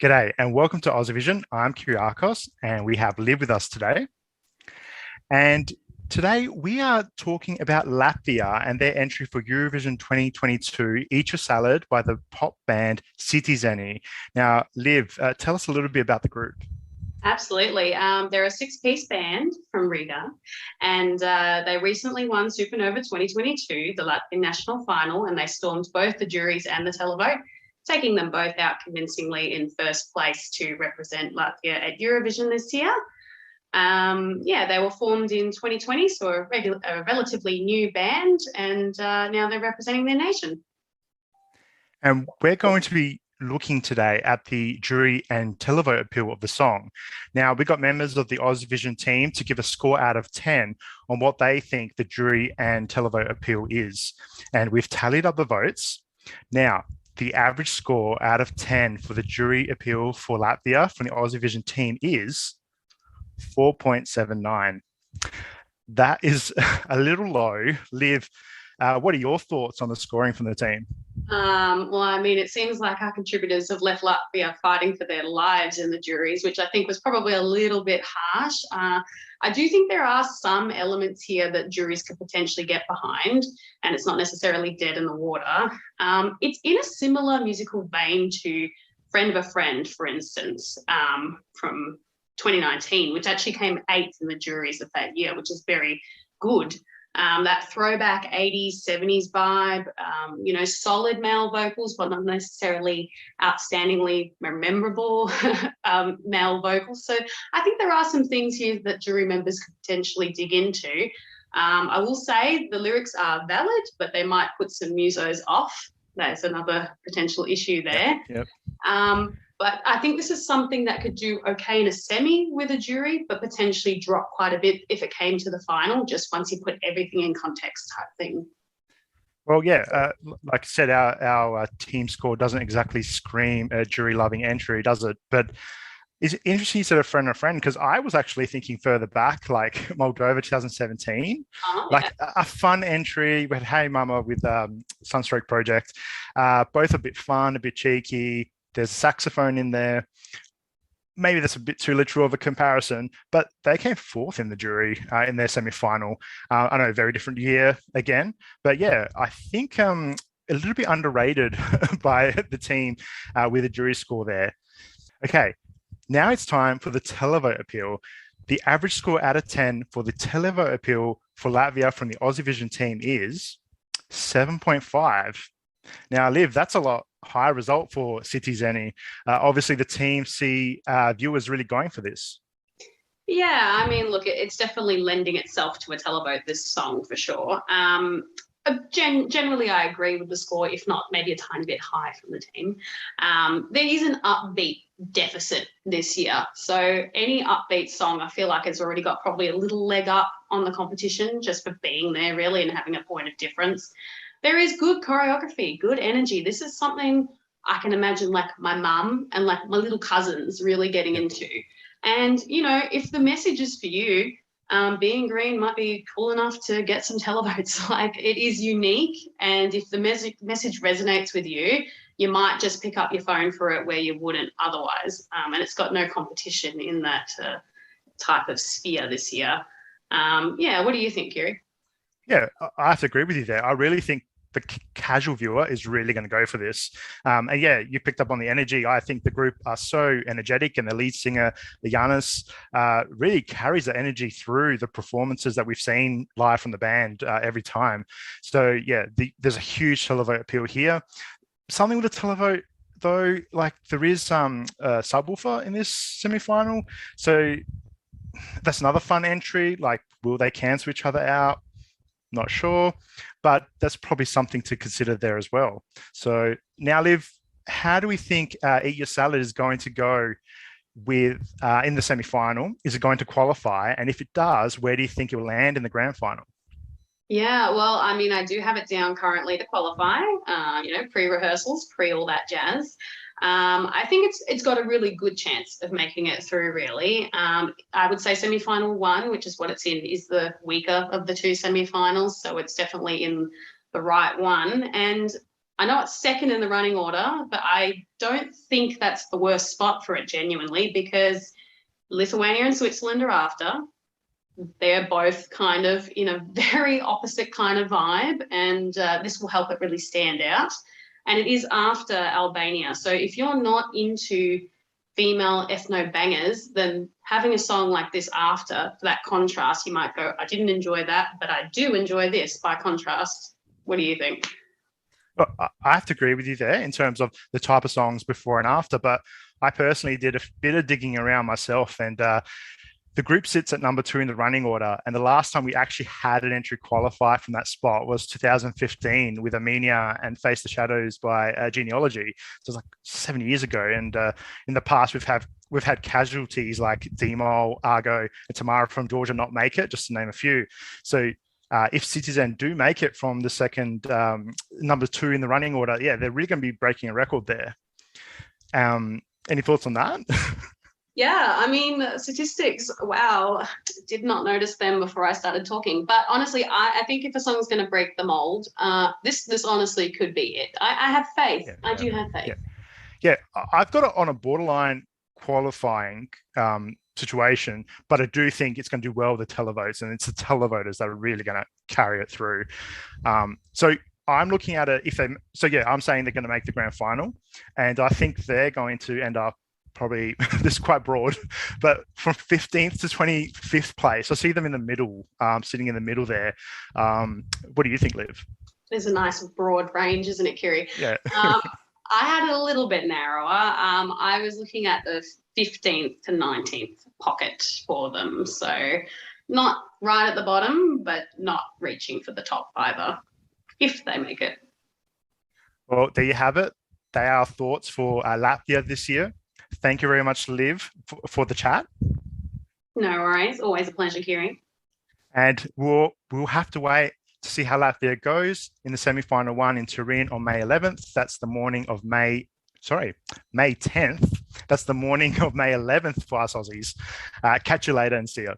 G'day and welcome to Aussievision. I'm Kyriakos and we have Liv with us today. And today we are talking about Latvia and their entry for Eurovision 2022, Eat Your Salad by the pop band Citi Zeni. Now, Liv, tell us a little bit about the group. Absolutely. They're a six-piece band from Riga, and they recently won Supernova 2022, the Latvian national final, and they stormed both the juries and the televote, taking them both out convincingly in first place to represent Latvia at Eurovision this year. They were formed in 2020, so a relatively new band, and now they're representing their nation. And we're going to be looking today at the jury and televote appeal of the song. Now, we got members of the Aussievision team to give a score out of 10 on what they think the jury and televote appeal is. And we've tallied up the votes. Now, the average score out of 10 for the jury appeal for Latvia from the Aussievision team is 4.79. That is a little low. Liv, what are your thoughts on the scoring from the team? It seems like our contributors have left Latvia fighting for their lives in the juries, which I think was probably a little bit harsh. I do think there are some elements here that juries could potentially get behind, and it's not necessarily dead in the water. It's in a similar musical vein to Friend of a Friend, for instance, from 2019, which actually came 8th in the juries of that year, which is very good. That throwback 80s, 70s vibe, solid male vocals, but not necessarily outstandingly memorable male vocals. So I think there are some things here that jury members could potentially dig into. I will say the lyrics are valid, but they might put some musos off. That's another potential issue there. Yep. But I think this is something that could do okay in a semi with a jury, but potentially drop quite a bit if it came to the final, just once you put everything in context type thing. Well, yeah, like I said, our team score doesn't exactly scream a jury-loving entry, does it? But it's interesting you said a friend, because I was actually thinking further back, like Moldova 2017, like a fun entry. We had Hey Mama with Sunstroke Project, both a bit fun, a bit cheeky. There's a saxophone in there. Maybe that's a bit too literal of a comparison, but they came 4th in the jury in their semi-final. I know, very different year again, but yeah, I think a little bit underrated by the team with a jury score there. Okay, now it's time for the televote appeal. The average score out of 10 for the televote appeal for Latvia from the Aussievision team is 7.5. Now, Liv, that's a lot higher result for Citi Zeni. Obviously, the team see viewers really going for this. Yeah, look, it's definitely lending itself to a televote, this song, for sure. Generally, I agree with the score, if not maybe a tiny bit high from the team. There is an upbeat deficit this year. So any upbeat song, I feel like it's already got probably a little leg up on the competition just for being there, really, and having a point of difference. There is good choreography, good energy. This is something I can imagine like my mum and like my little cousins really getting into. And, if the message is for you, being green might be cool enough to get some televotes. Like, it is unique. And if the message resonates with you, you might just pick up your phone for it where you wouldn't otherwise. And it's got no competition in that type of sphere this year. What do you think, Kiri? Yeah, I have to agree with you there. I really think the casual viewer is really going to go for this. And yeah, you picked up on the energy. I think the group are so energetic, and the lead singer, Janis, really carries the energy through the performances that we've seen live from the band every time. So yeah, there's a huge televote appeal here. Something with the televote, though, like there is some subwoofer in this semi-final. So that's another fun entry. Like, will they cancel each other out? Not sure, but that's probably something to consider there as well. So now, Liv, how do we think Eat Your Salad is going to go with in the semi-final? Is it going to qualify? And if it does, where do you think it will land in the grand final? Yeah, well, I do have it down currently to qualify, pre-rehearsals, pre all that jazz. I think it's got a really good chance of making it through, really. I would say semi-final 1, which is what it's in, is the weaker of the two semi-finals, so it's definitely in the right one. And I know it's second in the running order, but I don't think that's the worst spot for it genuinely, because Lithuania and Switzerland are after. They're both kind of in a very opposite kind of vibe, and this will help it really stand out. And it is after Albania. So if you're not into female ethno bangers, then having a song like this after, for that contrast, you might go, I didn't enjoy that, but I do enjoy this by contrast. What do you think? Well, I have to agree with you there in terms of the type of songs before and after, but I personally did a bit of digging around myself, and the group sits at number 2 in the running order. And the last time we actually had an entry qualify from that spot was 2015 with Armenia and Face the Shadows by Genealogy. So it's like 7 years ago. And in the past, we've had casualties like Demo, Argo, and Tamara from Georgia not make it, just to name a few. So if Citi Zeni do make it from the second number 2 in the running order, yeah, they're really going to be breaking a record there. Any thoughts on that? Yeah, I mean, statistics, wow, did not notice them before I started talking. But honestly, I think if a song's going to break the mold, this honestly could be it. I have faith. Yeah, I do have faith. Yeah, I've got it on a borderline qualifying situation, but I do think it's going to do well with the televotes, and it's the televoters that are really going to carry it through. So I'm looking at it I'm saying they're going to make the grand final, and I think they're going to end up probably, this is quite broad, but from 15th to 25th place. I see them in the middle, sitting in the middle there. What do you think, Liv? There's a nice broad range, isn't it, Kyri? Yeah. I had it a little bit narrower. I was looking at the 15th to 19th pocket for them. So not right at the bottom, but not reaching for the top either, if they make it. Well, there you have it. They are our thoughts for Latvia this year. Thank you very much, Liv, for the chat. No worries. Always a pleasure, Kyri. And we'll have to wait to see how Latvia goes in the semi-final one in Turin on May 11th. That's the morning of May 10th. That's the morning of May 11th for us Aussies. Catch you later and see you.